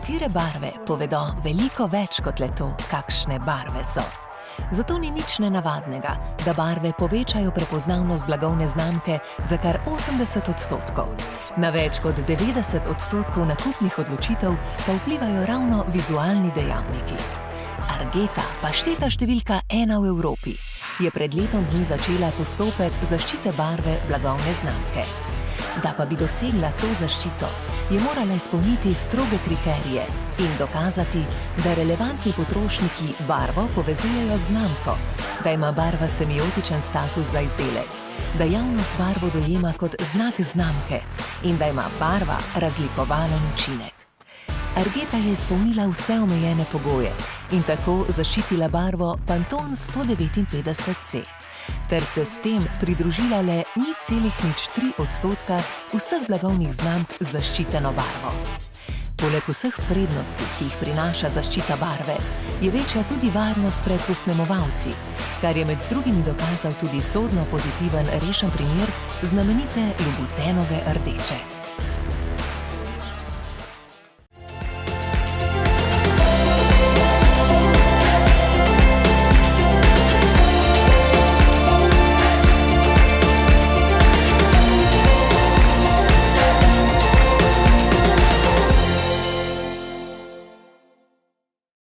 Nekatere barve povedo veliko več kot le to, kakšne barve so. Zato ni nič nenavadnega, da barve povečajo prepoznavnost blagovne znamke za kar 80%. Na več kot 90% nakupnih odločitev pa vplivajo ravno vizualni dejavniki. Argeta, pašteta številka 1 v Evropi, je pred letom dni začela postopek zaščite barve blagovne znamke. Da pa bi dosegla to zaščito, je morala izpolniti stroge kriterije in dokazati, da relevantni potrošniki barvo povezujejo z znamko, da ima barva semiotičen status za izdelek, da javnost barvo dojema kot znak znamke in da ima barva razlikovalen učinek. Argeta je izpolnila vse omejene pogoje in tako zaščitila barvo Pantone 159C, ter se s tem pridružila le 0,03% vseh blagovnih znamk z zaščiteno barvo. Poleg vseh prednosti, ki jih prinaša zaščita barve, je večja tudi varnost pred posnemovalci, kar je med drugimi dokazal tudi sodno pozitiven rešen primer znamenite Louboutinove rdeče.